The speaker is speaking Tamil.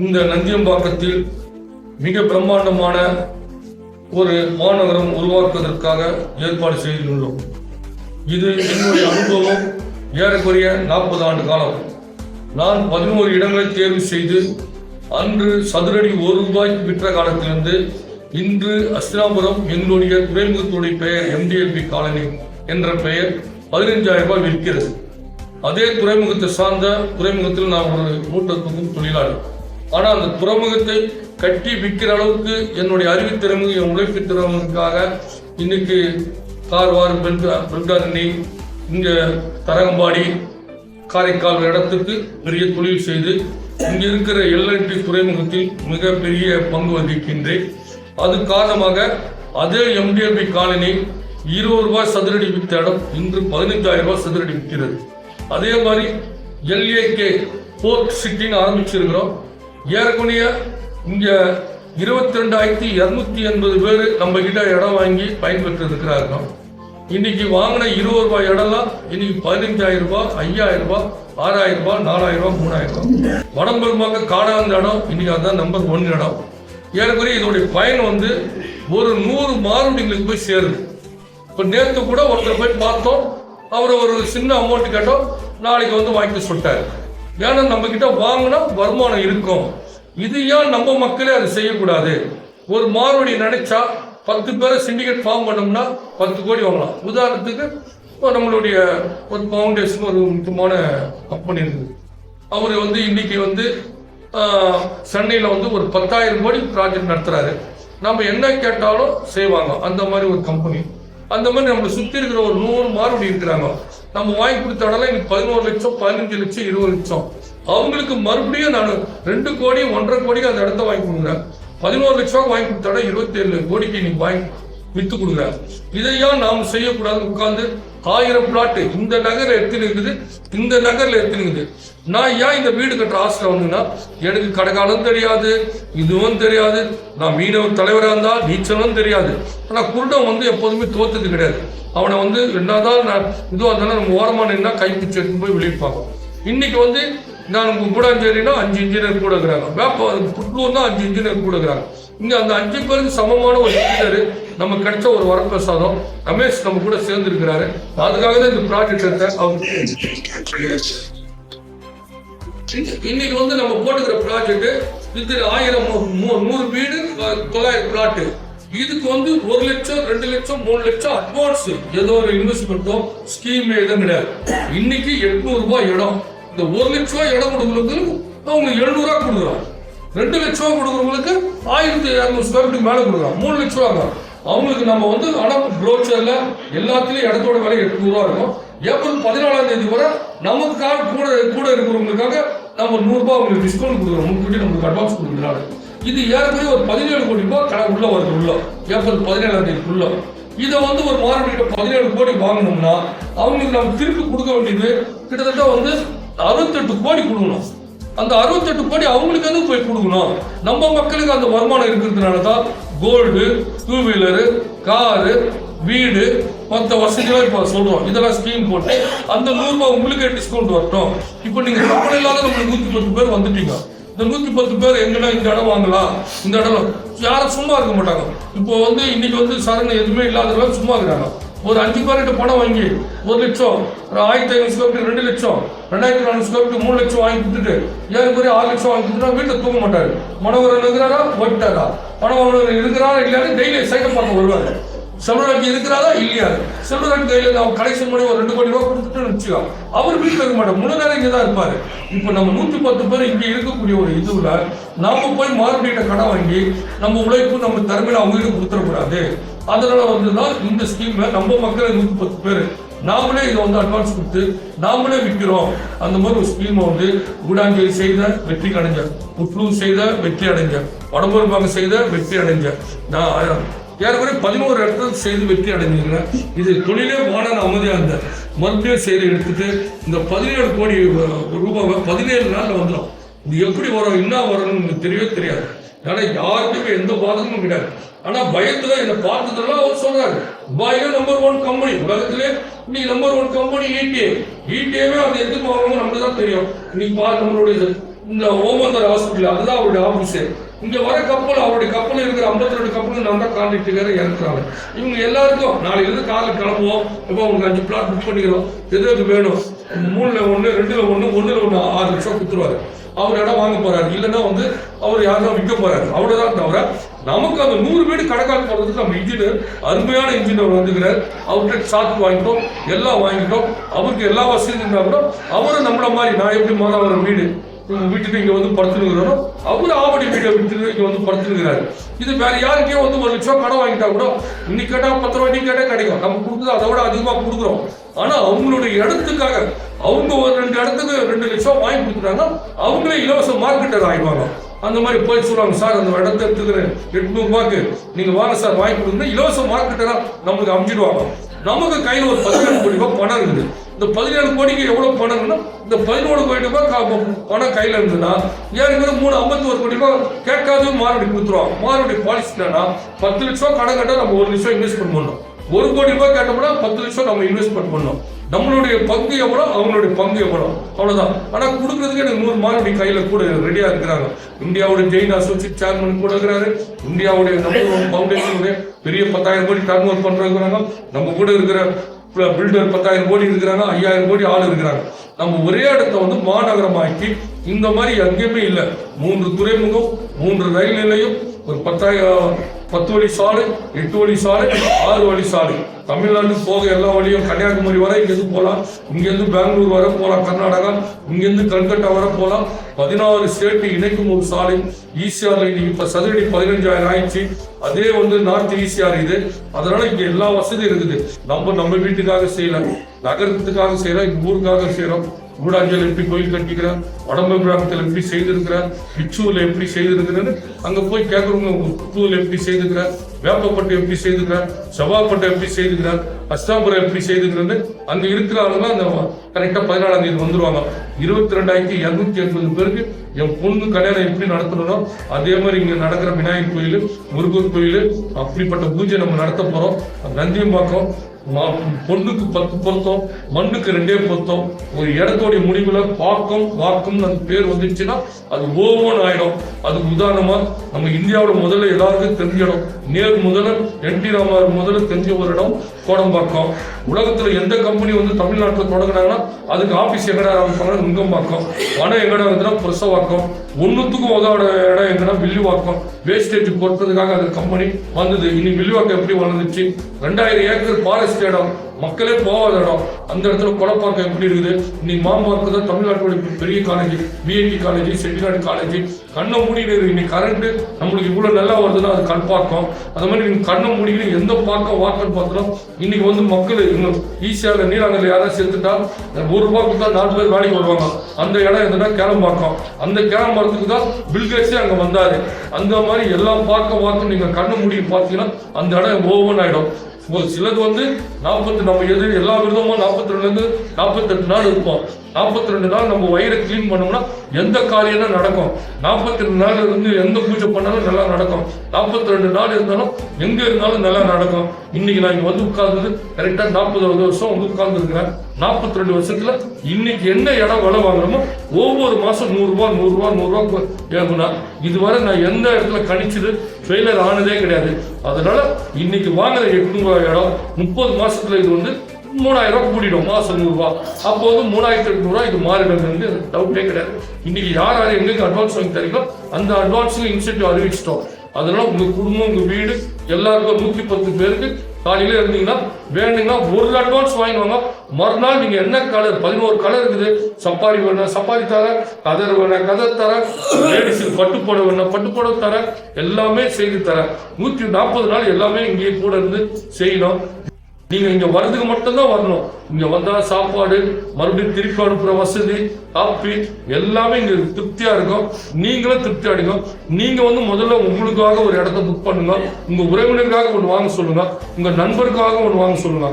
இந்த நந்தியம்பாக்கத்தில் மிக பிரம்மாண்டமான ஒரு மாநகரம் உருவாக்குவதற்காக ஏற்பாடு செய்துள்ளோம். இது என்னுடைய அனுபவம் ஏறக்குறைய 40 ஆண்டு காலம். நான் 11 இடங்களை தேர்வு செய்து அன்று சதுரடி ₹1 விற்ற காலத்திலிருந்து இன்று அஸ்தினாபுரம் எங்களுடைய துறைமுகத்துடைய பெயர் MDLB காலனி என்ற பெயர் ₹15,000 விற்கிறது. அதே துறைமுகத்தை சார்ந்த துறைமுகத்தில் நான் ஒரு மூட்டத்துக்கும் தொழிலாளி. ஆனால் அந்த துறைமுகத்தை கட்டி விற்கிற அளவுக்கு என்னுடைய அறிவுத்திறமை, என் உழைப்பு திறமைக்காக இன்னைக்கு கார்வார், பெல்காரணி, இங்க தரங்கம்பாடி, காரைக்கால் இடத்துக்கு பெரிய தொழில் செய்து இங்க இருக்கிற LNT துறைமுகத்தில் மிகப்பெரிய பங்கு வகிக்கின்றேன். அது காரணமாக அதே MDLB காலனி ₹20 சதுரடி விற்ற இடம் இன்று ₹15,000 சதுரடி விற்கிறது. அதே மாதிரி LAK போர்ட் சிட்டின்னு ஆரம்பிச்சிருக்கிறோம். ஏறக்குறைய இங்க 22,280 பேர் நம்ம கிட்ட இடம் வாங்கி பயன்பெற்று இருக்கிறார்கள். இன்னைக்கு வாங்கின ₹20 இடம்லாம் இன்னைக்கு ₹15,000, ₹5,000, ₹6,000, ₹4,000, ₹3,000. வடம்பெருமாக்க காணாத இடம் இன்னைக்கு அதுதான் நம்பர் 1 இடம். ஏறக்குறைய இதோடைய பயன் ஒரு 100 மாறுபடிகளுக்கு போய் சேருது. இப்போ நேற்று கூட ஒருத்தர் போய் பார்த்தோம், அவர் ஒரு சின்ன அமௌண்ட் கேட்டோம், நாளைக்கு வாங்கி சொல்லிட்டாரு. ஏன்னா நம்ம கிட்ட வாங்கினா வருமானம் இருக்கும். இது ஏன் நம்ம மக்களே அதை செய்யக்கூடாது? ஒரு மாறுபடி நினைச்சா 10 பேரை சிண்டிகேட் ஃபார்ம் பண்ணோம்னா 10 கோடி வாங்கலாம். உதாரணத்துக்கு இப்போ நம்மளுடைய ஒரு ஃபவுண்டேஷன் ஒரு முக்கியமான கம்பெனி இருக்குது. அவர் இன்னைக்கு சென்னையில் ஒரு 10,000 கோடி ப்ராஜெக்ட் நடத்துறாரு. நம்ம என்ன கேட்டாலும் செய்வாங்க. அந்த மாதிரி ஒரு கம்பெனி. அந்த மாதிரி நம்மளை சுற்றி இருக்கிற ஒரு 100 மாறுபடி இருக்கிறாங்க. நம்ம வாங்கி கொடுத்த இடம்லாம் இன்னைக்கு 11 லட்சம், 15 லட்சம், 20 லட்சம். அவங்களுக்கு மறுபடியும் நான் 2 கோடி, 1.5 கோடிக்கு அந்த இடத்த வாங்கி கொடுக்குறேன். 11 லட்சம் வாங்கி கொடுத்த இடம் 27 கோடிக்கு நீங்க வாங்கி வித்து கொடுக்குறேன். இதையா நாம் செய்யக்கூடாது? உட்கார்ந்து 1000 பிளாட் இந்த நகர்ல எத்தனை இருக்குது, இந்த நகர்ல எத்தனை இருக்குது. நான் ஏன் இந்த வீடு கட்டுற ஆசை எனக்கு கடைக்காலம் தெரியாது, இதுவும் தெரியாது. நான் மீனவர் தலைவராக இருந்தா நீச்சலும் தெரியாது. ஆனா குருடம் எப்போதுமே தோத்தது கிடையாது. அவனை என்னதான் நான் இதுவாக இருந்தாலும் நம்ம ஓரமாக நின்னா கைப்பிச்சு எடுத்து போய் வெளியிப்பாங்க. இன்னைக்கு நான் கூடாஞ்சேரினா 5 இன்ஜினியர் கூட இருக்கிறாங்க. புட்லூர் தான் 5 இன்ஜினியர் கூட இருக்கிறாங்க. இங்க அந்த 5 பேருக்கு சமமான ஒரு இன்ஜினியர் நமக்கு கிடைச்ச ஒரு வரப்பிரசாதம். ரமேஷ் நம்ம கூட சேர்ந்து இருக்கிறாரு. அதுக்காக தான் இந்த ப்ராஜெக்ட் இன்னைக்கு நம்ம போட்டுக்கிற ப்ராஜெக்ட் இது 100 வீடு 900 பிளாட். இதுக்கு 1 லட்சம், 2 லட்சம், 3 லட்சம் அட்வான்ஸ் ஏதோ ஒரு இன்வெஸ்ட்மெண்ட்டோ ஸ்கீம் எதுவும் கிடையாது. இன்னைக்கு ₹800 இடம். இந்த 1 லட்சம் இடம் கொடுக்குறவங்களுக்கு அவங்க ₹700 கொடுக்குறாங்க. 2 லட்சம் கொடுக்குறவங்களுக்கு 1,200 ஸ்கொயர் ஃபீட் மேலே கொடுக்குறாங்க. 3 லட்சம் அவங்களுக்கு நம்ம ஆனால் ப்ரோச்சர்ல எல்லாத்துலயும் இடத்தோட விலை ₹800 இருக்கும். ஏப்ரல் 14ஆம் தேதி வரை நமக்காக கூட இருக்கிறவங்களுக்காக நம்ம ₹100 அவங்களுக்கு டிஸ்கவுண்ட் கொடுக்குறோம். முன்கூட்டி நம்மளுக்கு அட்வான்ஸ் கொடுக்குறாங்க. இது ஏற்கனவே ஒரு ₹17 கோடி கடை உள்ள வருது. உள்ள ஏப்ரல் 17ஆம் தேதிக்குள்ள இதை ஒரு மார்க்கெட்ல 17 கோடி வாங்கணும்னா அவங்களுக்கு நம்ம திருப்பி கொடுக்க வேண்டியது கிட்டத்தட்ட 68 கோடி கொடுக்கணும். அந்த 68 கோடி அவங்களுக்கு போய் கொடுக்கணும். நம்ம மக்களுக்கு அந்த வருமானம் இருக்கிறதுனாலதான் கோல்டு, 2 வீலரு, காரு, வீடு, மற்ற வசதிகளும் இப்போ சொல்றோம். இதெல்லாம் ஸ்கீம் போட்டு அந்த ₹100 உங்களுக்கே டிஸ்கவுண்ட் வரட்டும். இப்போ நீங்க கம்பெனி இல்லாத நம்மளுக்கு 110 பேர் வந்துட்டீங்க. இந்த 110 பேர் எங்கன்னா இந்த இடம் வாங்கலாம், இந்த இடம் யாரும் சும்மா இருக்க மாட்டாங்க. இப்போ இன்னைக்கு சரண் எதுவுமே இல்லாதவங்க சும்மா இருக்கிறாங்க. ஒரு 5 பேர்கிட்ட பணம் வாங்கி 1 லட்சம், 1,500 ஸ்கொயர் ஃபீட் 2 லட்சம், 2,400 ஸ்கொயர் ஃபீட் 3 லட்சம் வாங்கி கொடுத்துட்டு ஏற்கனவே 6 லட்சம் வாங்கி கொடுத்துட்டா வீட்டில் தூங்க மாட்டாரு. மனவரன் இருக்கிறாரா, ஓட்டாரா, பணம் இருக்கிறாரா இல்லையாரு டெய்லி சைக்கிள் பார்க்க வருவாரு. செல்வராஜ் இருக்கிறாரா இல்லையா, செல்வராஜ் கையில் அவன் கலெக்ஷன் பண்ணி ஒரு 2 கோடி ரூபா கொடுத்துட்டு வச்சுக்கோ. அவர் வீட்டில் இருக்க மாட்டார், முழு நேரம் இங்கே தான் இருப்பாரு. இப்போ நம்ம 110 பேர் இங்கே இருக்கக்கூடிய ஒரு இதுல நாம போய் மார்க்கெட்ட கடன் வாங்கி நம்ம உழைப்பு நம்ம திறமையில அவங்களுக்கு கொடுத்துடக்கூடாது. அதனால தான் இந்த ஸ்கீம்ல நம்ம மக்கள் 110 பேர் நாமளே இதை அட்வான்ஸ் கொடுத்து நாமளே விற்கிறோம். அந்த மாதிரி ஒரு ஸ்கீமை கூடாஞ்சேரி செய்த வெற்றி அடைஞ்ச, புட்லூர் செய்த வெற்றி அடைஞ்ச, வடம்பெருமாங்க செய்த வெற்றி அடைஞ்ச, நான் ஏற்கனவே 11 இடத்துல செய்து வெற்றி அடைஞ்சிருங்க. இது தொழிலே போன அமைதியாக இருந்த மறுபடியும் செய்து எடுத்துட்டு இந்த 17 கோடி ரூபாவை 17 நாளில் வந்துடும். இது எப்படி வரும், என்ன வரணும்னு தெரியவே தெரியாது. ஏன்னா யாருக்குமே எந்த பாதகமும் கிடையாது. ஆனா பயத்துல என்னை பார்த்ததெல்லாம் அவர் சொல்றாரு, துபாயில நம்பர் 1 கம்பெனி, உலகத்திலே இன்னைக்கு நம்பர் 1 கம்பெனி ETA. ETA அது எதுக்கு வாங்கணும் நமக்கு தான் தெரியும். இன்னைக்கு நம்மளுடைய இந்த ஓமந்தர் ஹாஸ்பிட்டல், அதுதான் அவருடைய ஆபீஸு. இங்க வர கப்பல், அவருடைய கப்பல் இருக்கிற 52 கப்பல் நான் தான் கான்ட்ராக்டுக்கார இறக்குறாங்க. இவங்க எல்லாருக்கும் நாளையிலிருந்து காலையில் கிளம்புவோம், இப்போ உங்களுக்கு 5 பிளாட் புக் பண்ணிக்கிறோம், எது வேணும், 3ல் 1, 2ல் 1, 1ல் 1 6 லட்சம் கொடுத்துருவாரு. அவர் இடம் வாங்க போறாரு, இல்லைன்னா வந்து அவர் யாரும் விற்க போறாரு, அவ்வளவுதான். தவிர நமக்கு அந்த 100 வீடு கணக்கால் போறதுக்கு நம்ம இன்ஜினியர், அருமையான இன்ஜினியர் வந்துக்கிறார். அவர்கிட்ட சாத்து வாங்கிட்டோம், எல்லாம் வாங்கிட்டோம். அவருக்கு எல்லா வசதியும் இருந்தா கூட அவரும் நம்மள மாதிரி நான் எப்படி மாதவர வீடு விட்டுட்டு இங்க வந்து படுத்துனுங்கிறோம், அவரு ஆவடி வீடை விட்டுட்டு இங்க வந்து படுத்துனுங்கிறாரு. இது வேற யாருக்கே வந்து 1 லட்சம் கடன் வாங்கிட்டா கூட இன்னைக்கு கேட்டா 10 ரூபாய் கேட்டா கிடைக்கும். நம்ம கொடுக்குறது அதை விட அதிகமா கொடுக்குறோம். ஆனா அவங்களுடைய இடத்துக்காக அவங்க ஒரு 2 இடத்துக்கு 2 லட்சம் வாங்கி கொடுத்துட்டாங்க, அவங்களே இலவச மார்க்கெட்டர் ஆயிடுவாங்க. அந்த மாதிரி போய் சொல்லுவாங்க, சார் அந்த இடத்த எடுத்துக்கிறேன் 800 ரூபாய்க்கு நீங்க வாங்க சார் வாங்கி கொடுங்க, இலவச மார்க்கெட்டரா நம்மளுக்கு அமைச்சிடுவாங்க. நமக்கு கையில் ஒரு 17 கோடி ரூபாய் பணம் இருக்குது. இந்த 17 கோடிக்கு எவ்வளவு பணம்னா இந்த 11 கோடி ரூபாய் பணம் கையில இருந்ததுன்னா ஏற்கனவே 51 கோடி ரூபாய் கேட்காத மாறுபடி கொடுத்துருவாங்க. மாறுபடி பாலிசி என்னன்னா 10 லட்சம் கடன் கட்டா நம்ம 1 லட்சம் இன்வெஸ்ட்மெண்ட் பண்ணணும். 1 கோடி ரூபாய் கேட்டோம்னா 10 லட்சம் நம்ம இன்வெஸ்ட்மெண்ட் பண்ணணும். நம்மளுடைய பங்கு எவ்வளோ, அவங்களுடைய பங்கு எவ்வளோ, அவ்வளவுதான். ஆனா கொடுக்கறதுக்கு எனக்கு 100 மாறுபடி கையில கூட ரெடியா இருக்கிறாங்க. இந்தியாவுடைய ஜெயின் அசோசியேட் சேர்மன் கூட இருக்கிறாரு. இந்தியாவுடைய நம்பர் ஃபவுண்டேஷனுடைய பெரிய 10,000 கோடி டர்ன் ஓவர் பண்றாங்க. நம்ம கூட இருக்கிற பில்டர் 10,000 கோடி இருக்கிறாங்க, 5,000 கோடி ஆள் இருக்கிறாங்க. நம்ம ஒரே இடத்த வந்து மாநகரமாக்கி இந்த மாதிரி எங்கேயுமே இல்லை. 3 துறைமுகம், 3 ரயில் நிலையம், ஒரு 10 வழி சாலை, 8 வழி சாலை, 6 வழி சாலை. தமிழ்நாட்டுக்கு போக எல்லா வழியும் கன்னியாகுமரி வரை இங்கேருந்து போகலாம், இங்கேருந்து பெங்களூர் வரை போகலாம், கர்நாடகா, இங்கேருந்து கல்கட்டா வரை போகலாம். 16 ஸ்டேட் இணைக்கும் ஒரு சாலை. ஈசிஆர்ல இன்னைக்கு இப்போ சதுரடி 15,000 ஆயிடுச்சு. அதே வந்து நார்த் ஈசிஆர் இது. அதனால இங்க எல்லா வசதியும் இருக்குது. நம்ம வீட்டுக்காக செய்யல, நகரத்துக்காக செய்யலாம், இந்த ஊருக்காக செய்யறோம். கூடாஞ்சல் எப்படி கோயில் கட்டிக்கிறார், வடம்பு கிராமத்தில் எப்படி செய்திருக்கிறார், பிச்சூர்ல எப்படி செய்திருக்கிறாரு, அங்க போய் கேட்கறவங்க புத்தூர்ல எப்படி செய்திருக்கிறார், வேப்பப்பட்டு எப்படி செய்திருக்கிறார், செவ்வாப்பட்டை எப்படி செய்திருக்கிறார், அஸ்தாபுரம் எப்படி செய்திருக்கிறது. அங்க இருக்கிற ஆளுங்க அந்த கரெக்டா 14ஆம் தேதி வந்துருவாங்க. 22,280 பேருக்கு என் பொண்ணு கல்யாணம் எப்படி நடத்தணும் அதே மாதிரி இங்க நடக்கிற விநாயகர் கோயில், முருகர் கோயில், அப்படிப்பட்ட பூஜை நம்ம நடத்த போறோம். நந்தியம்பாக்கம் பொண்ணுக்கு 10 பொருத்தம், மண்ணுக்கு 2 பொருத்தம். ஒரு இடத்தோடைய முடிவுல பாக்கம் வாக்கம் அந்த பேர் வந்துச்சுன்னா அது ஓவன் ஆயிடும். அதுக்கு உதாரணமா நம்ம இந்தியாவோட முதல்ல எல்லாருக்கும் தெரிஞ்ச இடம், நேரு முதல்ல NT ராமாராவ் முதல்ல தெரிஞ்ச ஒரு இடம் கோடம்பாக்கம். உலகத்துல எந்த கம்பெனி வந்து தமிழ்நாட்டில் தொடங்கினாங்கன்னா அதுக்கு ஆபீஸ் எங்கடா ஆரம்பிப்பாங்க, நுங்கம்பாக்கம். வனம் எங்கடா இருந்துன்னா புரசவாக்கம். ஒன்னுத்துக்கும் உதவோட இடம் எங்கன்னா வில்லிவாக்கம். வேஸ்டேஜ் பொறுத்ததுக்காக அந்த கம்பெனி வந்தது. இனி வில்லிவாக்கம் எப்படி வளர்ந்துச்சு, 2000 ஏக்கர் ஃபாரஸ்ட் இடம், மக்களே போகாத இடம். அந்த இடத்துல கொடப்பாக்கம் எப்படி இருக்குது. இன்னைக்கு மாம்பாக்கம் தான் தமிழ்நாட்டோட பெரிய college, BIT college, Chettinad college. கண்ணை மூடிடு இன்னைக்கு கரண்ட் நம்மளுக்கு இவ்வளவு நல்லா வருதுன்னா அது கண்பாக்கம். அது மாதிரி நீங்க கண்ணை மூடிக்கிட்டு எந்த பாக்கம் வாக்கன்னு பார்த்தோம். இன்னைக்கு வந்து மக்கள் ஈஸியாக நீராங்கல்ல யாராவது சேர்த்துட்டா 1 ரூபாய் கொடுத்தா 4 பேர் வேலைக்கு வருவாங்க. அந்த இடம் எதுனா கேளம்பாக்கம். அந்த கேளம்பாக்கத்துக்கு தான் பில்கேட்ஸே அங்க வந்தாரு. அந்த மாதிரி எல்லா பாக்கம் வாக்கம் நீங்க கண்ணை மூடி பார்த்தீங்கன்னா அந்த இடம் ஓவன் ஆயிடும். ஒரு சிலது வந்து 40 நம்ம எது எல்லா விதமும் 42 48 நாள் இருப்போம். 42 நாள் நம்ம வயிறை கிளீன் பண்ணோம்னா எந்த காரியம் நடக்கும். 42 நாள் இருந்து எந்த பூஜை பண்ணாலும் நல்லா நடக்கும். 42 நாள் இருந்தாலும் எங்க இருந்தாலும் நல்லா நடக்கும். இன்னைக்கு நான் இங்க வந்து உட்கார்ந்து கரெக்டா 40 வருஷம் வந்து உட்கார்ந்து இருக்கிறேன். 42 வருஷத்துல இன்னைக்கு என்ன இடம் விலை வாங்குறோமோ ஒவ்வொரு மாசம் 100 ரூபாய் 100 ரூபாய் 100 ரூபாய் ஏகுனா இதுவரை நான் எந்த இடத்துல கணிச்சது ஃபெயிலியர் ஆனதே கிடையாது. அதனால இன்னைக்கு வாங்குற 800 ரூபாய் இடம் 30 மாசத்துல இது வந்து 3000 ரூபாய் கூட்டிடும். மாசம் 100 ரூபாய். அப்போ வந்து 3800 ரூபாய் இது மாறிடுறது டவுட்டே கிடையாது. இன்னைக்கு யார் யார் எங்களுக்கு அட்வான்ஸ் வாங்கி தரீங்களோ அந்த அட்வான்ஸுக்கு இன்சென்டிவ் அறிவிச்சிட்டோம். அதனால உங்க குடும்பம், உங்க வீடு எல்லாருக்கும் 110 பேருக்கு காலையில இருந்தீங்கன்னா வேணுங்கன்னா 1 அட்வான்ஸ் வாங்கிடுவாங்க. மறுநாள் நீங்க என்ன கலர் 11 கலர் இருக்குது, சப்பாரி வேணா சப்பாரி தர, கதர் வேணா கதர் தர, லேடிஸுக்கு பட்டுப்போட வேணா பட்டுப்போட தர, எல்லாமே செய்து தர. 140 நாள் எல்லாமே இங்கேயே கூட இருந்து செய்யணும். நீங்க இங்க வர்றதுக்கு மட்டும்தான் வரணும். இங்க வந்தா சாப்பாடு, மறுபடியும் திருப்பி அனுப்புற வசதி, காப்பி எல்லாமே இங்க திருப்தியா இருக்கும். நீங்களும் திருப்தி அடைங்க. நீங்க வந்து முதல்ல உங்களுக்காக ஒரு இடத்த புக் பண்ணுங்க. உங்க உறவினருக்காக ஒன்று வாங்க சொல்லுங்க. உங்க நண்பருக்காக ஒன்று வாங்க சொல்லுங்க.